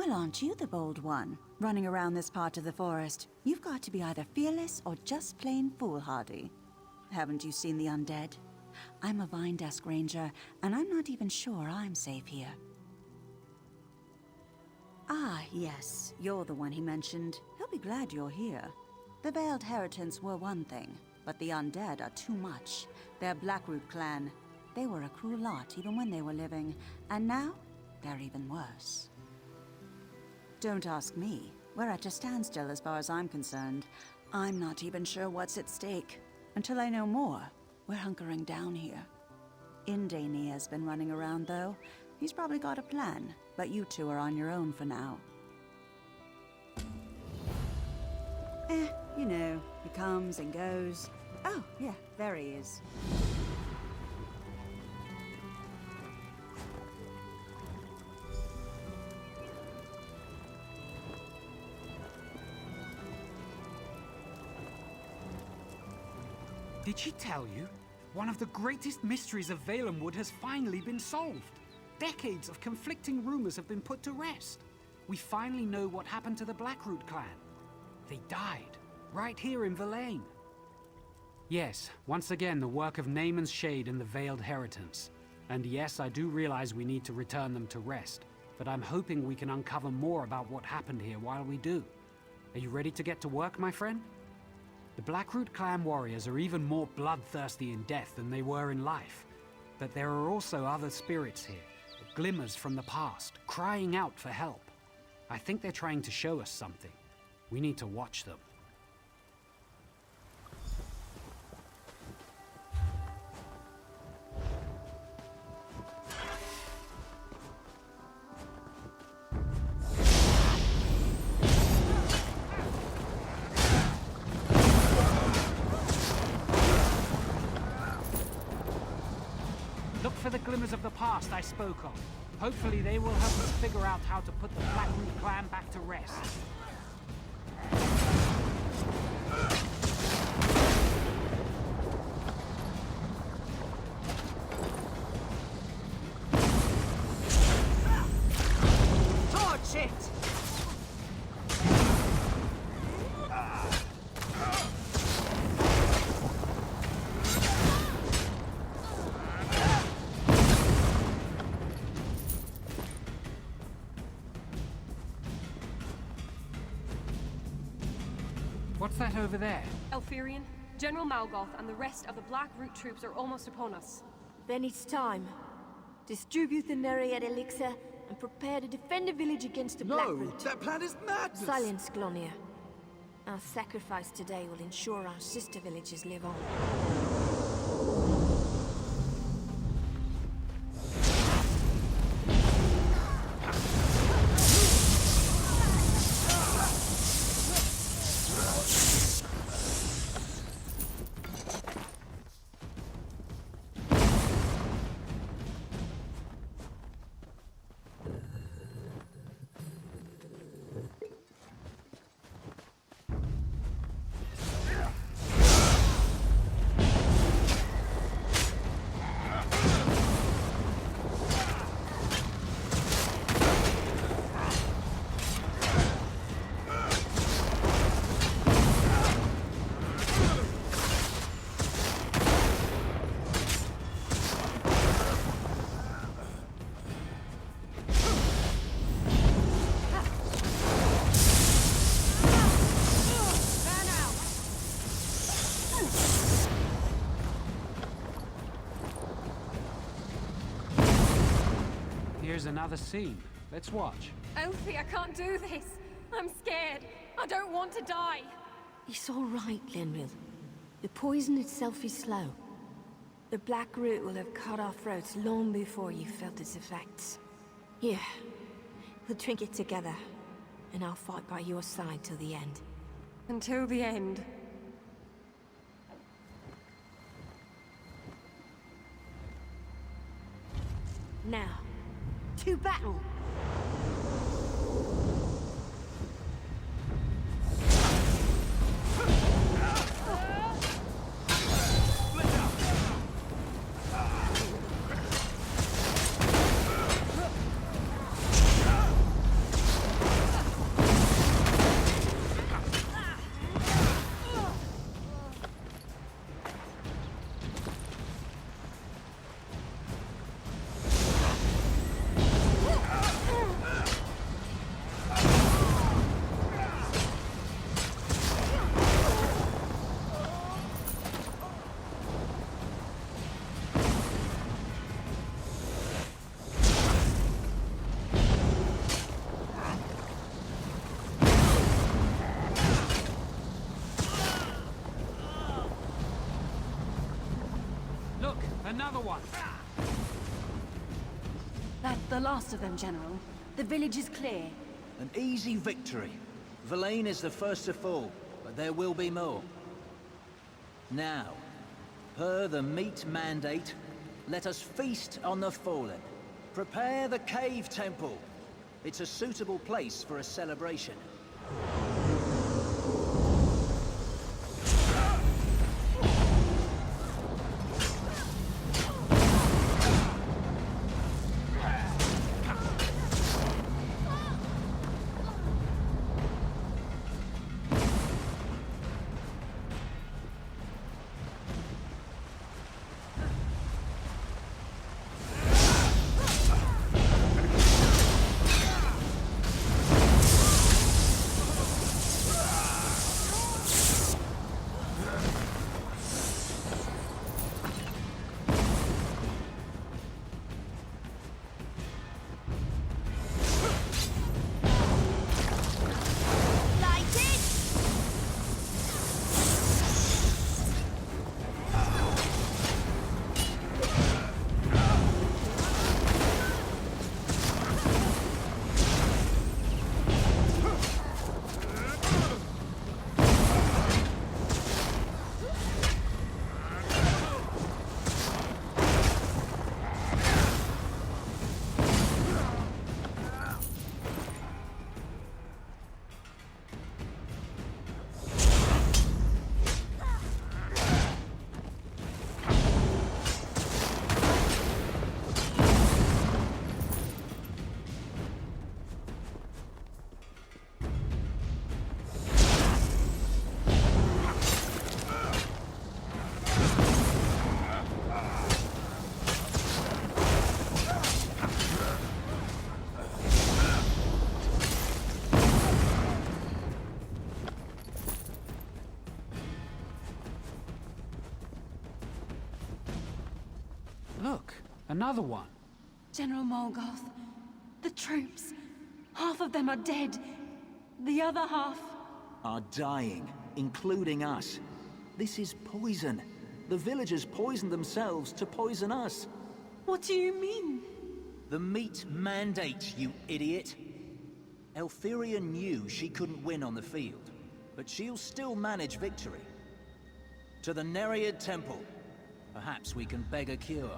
Well, aren't you the bold one, running around this part of the forest? You've got to be either fearless or just plain foolhardy. Haven't you seen the undead? I'm a Vine Desk Ranger, and I'm not even sure I'm safe here. Ah, yes, you're the one he mentioned. He'll be glad you're here. The Veiled Heritants were one thing, but the undead are too much. They're Blackroot clan. They were a cruel lot even when they were living, and now they're even worse. Don't ask me. We're at a standstill as far as I'm concerned. I'm not even sure what's at stake. Until I know more, we're hunkering down here. Indania's been running around, though. He's probably got a plan, but you two are on your own for now. You know, he comes and goes. Oh, yeah, there he is. Did she tell you? One of the greatest mysteries of Valenwood has finally been solved. Decades of conflicting rumors have been put to rest. We finally know what happened to the Blackroot clan. They died, right here in Verlaine. Yes, once again the work of Naaman's Shade and the Veiled Heritants. And yes, I do realize we need to return them to rest, but I'm hoping we can uncover more about what happened here while we do. Are you ready to get to work, my friend? The Blackroot clan warriors are even more bloodthirsty in death than they were in life. But there are also other spirits here, glimmers from the past, crying out for help. I think they're trying to show us something. We need to watch them. Look for the glimmers of the past I spoke of. Hopefully they will help us figure out how to put the Blackroot clan back to rest. Torch it! What's that over there? Elfirian, General Malgoth and the rest of the Blackroot troops are almost upon us. Then it's time. Distribute the Nereid elixir and prepare to defend the village against the Blackroot. No, that plan is madness! Silence, Glonia. Our sacrifice today will ensure our sister villages live on. Here's another scene. Let's watch. Elfie, I can't do this. I'm scared. I don't want to die. It's all right, Lenril. The poison itself is slow. The Blackroot will have cut our throats long before you felt its effects. Here, we'll drink it together, and I'll fight by your side till the end. Until the end. Now, to battle! Another one! That's the last of them, General. The village is clear. An easy victory. Verlaine is the first to fall, but there will be more. Now, per the meat mandate, let us feast on the fallen. Prepare the cave temple. It's a suitable place for a celebration. Look, another one. General Morgoth, the troops. Half of them are dead. The other half... Are dying, including us. This is poison. The villagers poisoned themselves to poison us. What do you mean? The meat mandate, you idiot. Elthyria knew she couldn't win on the field, but she'll still manage victory. To the Nereid Temple. Perhaps we can beg a cure.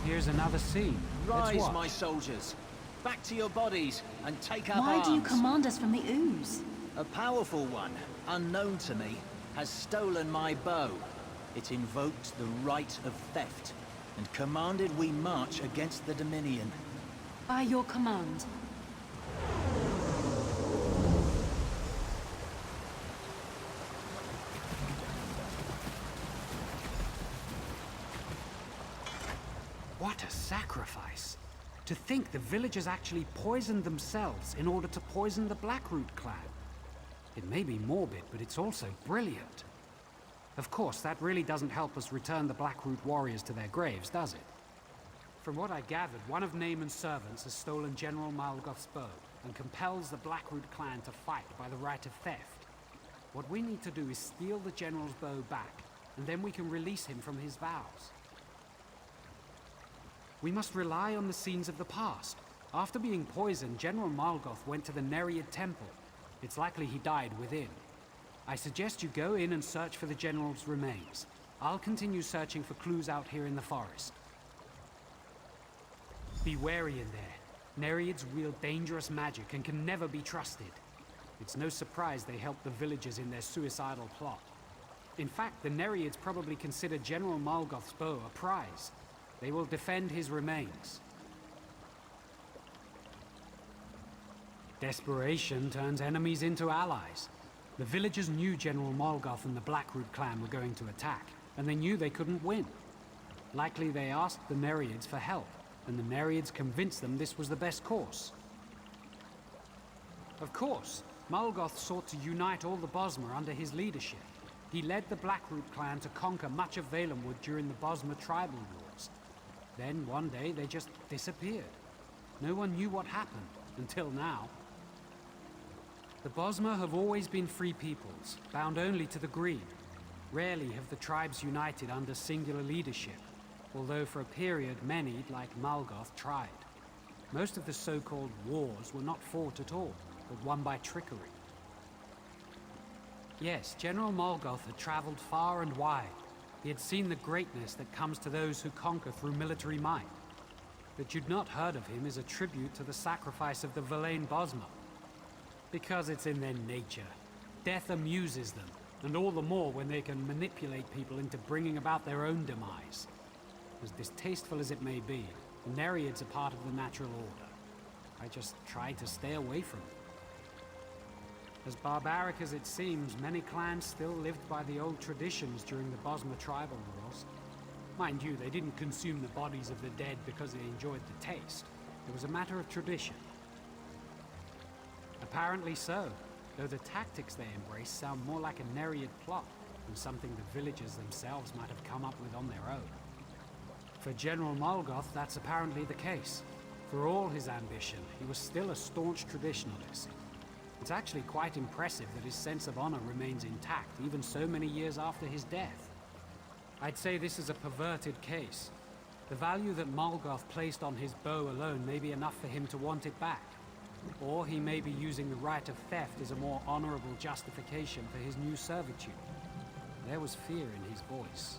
Here's another scene. Let's Rise, watch. my soldiers. Back to your bodies and take up Why arms. do you command us from the ooze? A powerful one, unknown to me, has stolen my bow. It invoked the right of theft, and commanded we march against the Dominion. By your command. What a sacrifice. To think the villagers actually poisoned themselves in order to poison the Blackroot clan. It may be morbid, but it's also brilliant. Of course, that really doesn't help us return the Blackroot warriors to their graves, does it? From what I gathered, one of Naaman's servants has stolen General Malgoth's bow and compels the Blackroot clan to fight by the right of theft. What we need to do is steal the general's bow back, and then we can release him from his vows. We must rely on the scenes of the past. After being poisoned, General Malgoth went to the Nereid Temple. It's likely he died within. I suggest you go in and search for the general's remains. I'll continue searching for clues out here in the forest. Be wary in there. Nereids wield dangerous magic and can never be trusted. It's no surprise they helped the villagers in their suicidal plot. In fact, the Nereids probably consider General Malgoth's bow a prize. They will defend his remains. Desperation turns enemies into allies. The villagers knew General Malgoth and the Blackroot clan were going to attack, and they knew they couldn't win. Likely they asked the Nereids for help, and the Nereids convinced them this was the best course. Of course, Mulgoth sought to unite all the Bosmer under his leadership. He led the Blackroot clan to conquer much of Valenwood during the Bosmer tribal wars. Then, one day, they just disappeared. No one knew what happened, until now. The Bosmer have always been free peoples, bound only to the Green. Rarely have the tribes united under singular leadership, although for a period many, like Mulgoth, tried. Most of the so-called wars were not fought at all, but won by trickery. Yes, General Mulgoth had traveled far and wide. He had seen the greatness that comes to those who conquer through military might. That you'd not heard of him is a tribute to the sacrifice of the Verlaine Bosmer. Because it's in their nature. Death amuses them, and all the more when they can manipulate people into bringing about their own demise. As distasteful as it may be, the Nereids are part of the natural order. I just try to stay away from them. As barbaric as it seems, many clans still lived by the old traditions during the Bosmer tribal wars. Mind you, they didn't consume the bodies of the dead because they enjoyed the taste. It was a matter of tradition. Apparently so, though the tactics they embrace sound more like a Nereid plot than something the villagers themselves might have come up with on their own. For General Mulgoth, that's apparently the case. For all his ambition, he was still a staunch traditionalist. It's actually quite impressive that his sense of honor remains intact, even so many years after his death. I'd say this is a perverted case. The value that Mulgoth placed on his bow alone may be enough for him to want it back. Or he may be using the right of theft as a more honorable justification for his new servitude. There was fear in his voice.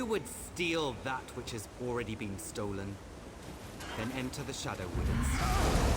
You would steal that which has already been stolen, then enter the Shadowwood instead.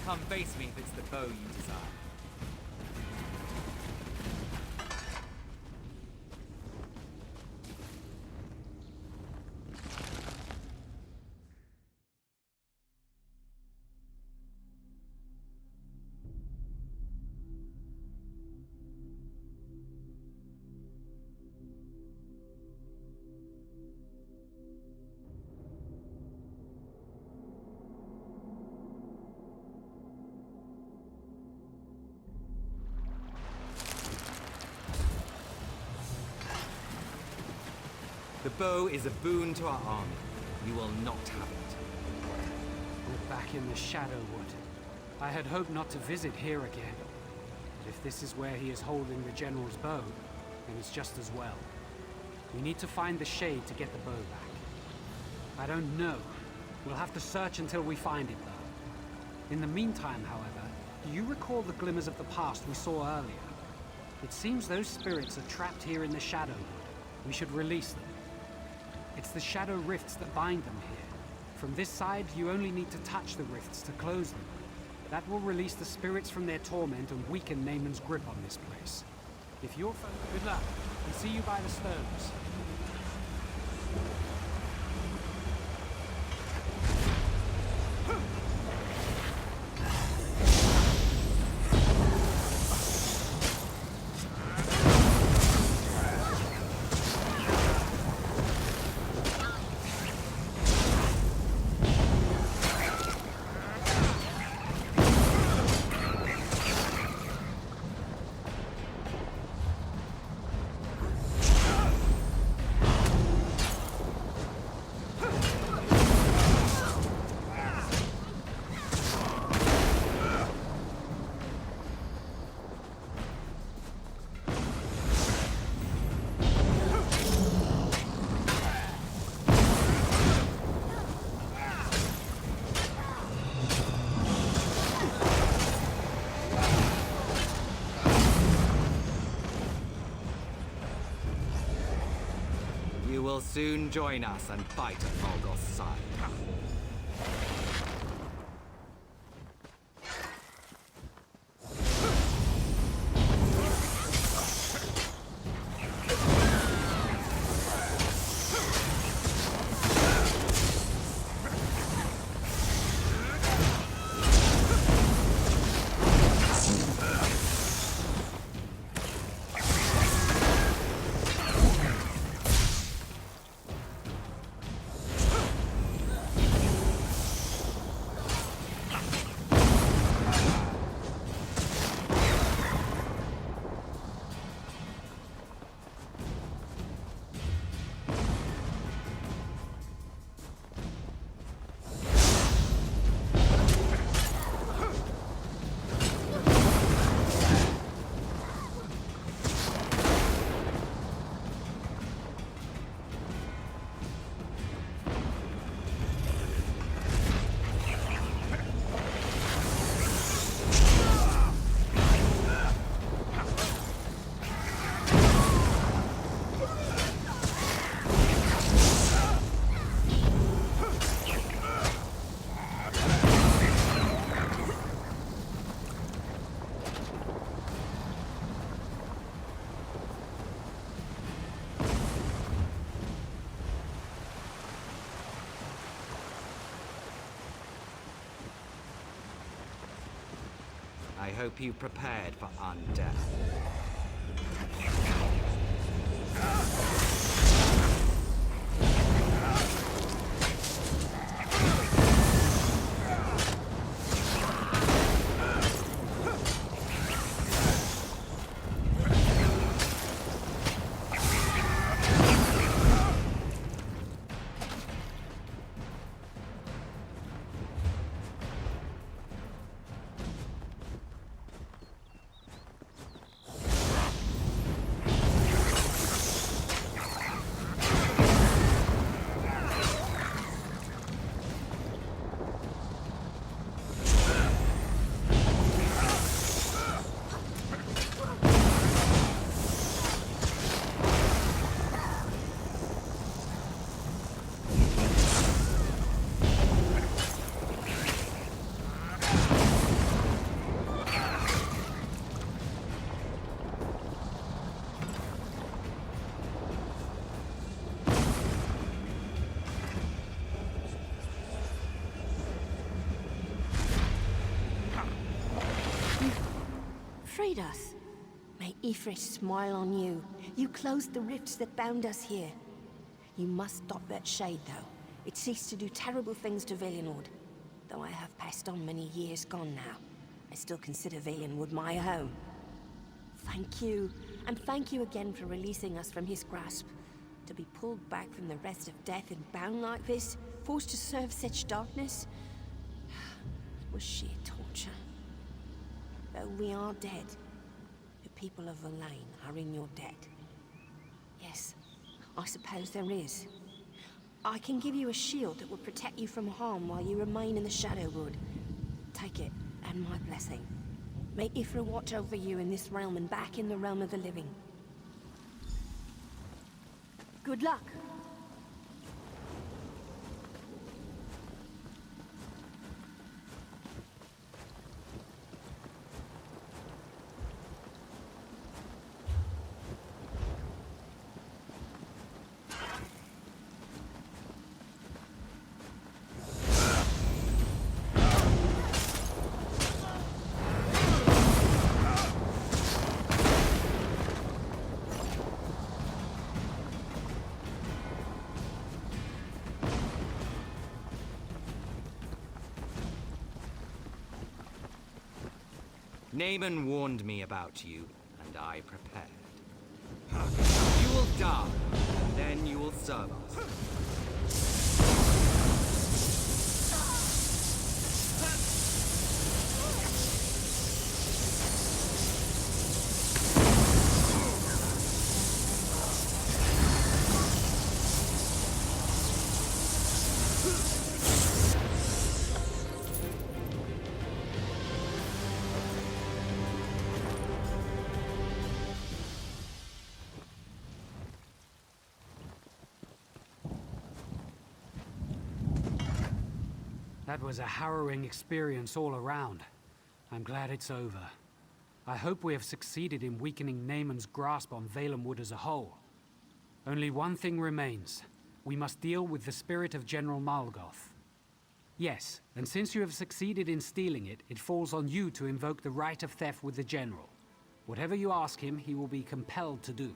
Come face me if it's the bow you desire. The bow is a boon to our army. You will not have it. We're back in the Shadowwood. I had hoped not to visit here again. But if this is where he is holding the General's bow, then it's just as well. We need to find the shade to get the bow back. I don't know. We'll have to search until we find it, though. In the meantime, however, do you recall the glimmers of the past we saw earlier? It seems those spirits are trapped here in the Shadowwood. We should release them. It's the shadow rifts that bind them here. From this side, you only need to touch the rifts to close them. That will release the spirits from their torment and weaken Naaman's grip on this place. If you're good luck, and see you by the stones. You will soon join us and fight at Morgoth's side. I hope you prepared for undeath. Freed us. May Ifrit smile on you. You closed the rifts that bound us here. You must stop that shade, though. It ceased to do terrible things to Valenwood. Though I have passed on many years gone now, I still consider Valenwood my home. Thank you, and thank you again for releasing us from his grasp. To be pulled back from the rest of death and bound like this, forced to serve such darkness, it was sheer torture. Though we are dead, the people of Verlaine are in your debt. Yes, I suppose there is. I can give you a shield that will protect you from harm while you remain in the Shadowwood. Take it, and my blessing. May Ifra watch over you in this realm and back in the realm of the living. Good luck. Naaman warned me about you, and I prepared. You will die, and then you will serve us. That was a harrowing experience all around. I'm glad it's over. I hope we have succeeded in weakening Naaman's grasp on Valenwood as a whole. Only one thing remains. We must deal with the spirit of General Malgoth. Yes, and since you have succeeded in stealing it, it falls on you to invoke the right of theft with the General. Whatever you ask him, he will be compelled to do.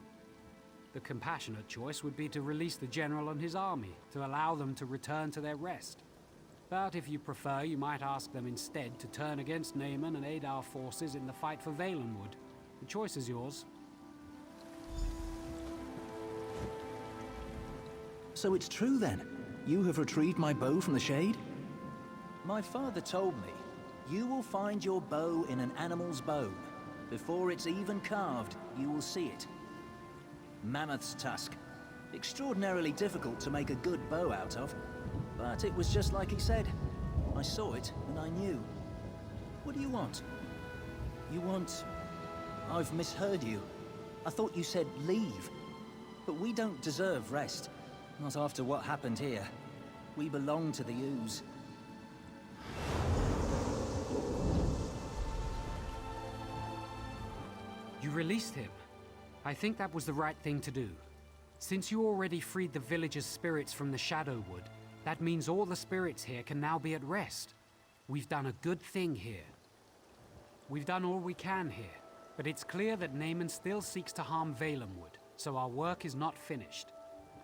The compassionate choice would be to release the General and his army, to allow them to return to their rest. But if you prefer, you might ask them instead to turn against Naaman and aid our forces in the fight for Valenwood. The choice is yours. So it's true then? You have retrieved my bow from the shade? My father told me, you will find your bow in an animal's bone. Before it's even carved, you will see it. Mammoth's tusk. Extraordinarily difficult to make a good bow out of. But it was just like he said. I saw it, and I knew. What do you want? You want... I've misheard you. I thought you said leave. But we don't deserve rest. Not after what happened here. We belong to the Ooze. You released him. I think that was the right thing to do. Since you already freed the villagers' spirits from the Shadowwood, that means all the spirits here can now be at rest. We've done a good thing here. We've done all we can here, but it's clear that Naaman still seeks to harm Valenwood, so our work is not finished.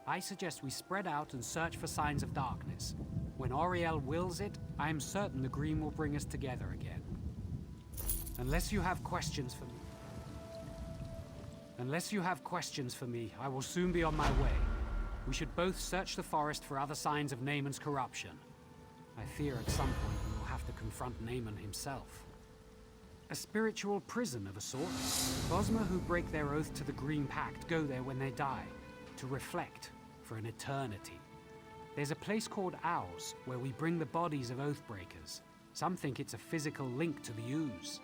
I suggest we spread out and search for signs of darkness. When Auriel wills it, I am certain the Green will bring us together again. Unless you have questions for me, I will soon be on my way. We should both search the forest for other signs of Naaman's corruption. I fear at some point we will have to confront Naaman himself. A spiritual prison of a sort. Bosmer who break their oath to the Green Pact go there when they die, to reflect for an eternity. There's a place called Owls, where we bring the bodies of Oathbreakers. Some think it's a physical link to the Ooze.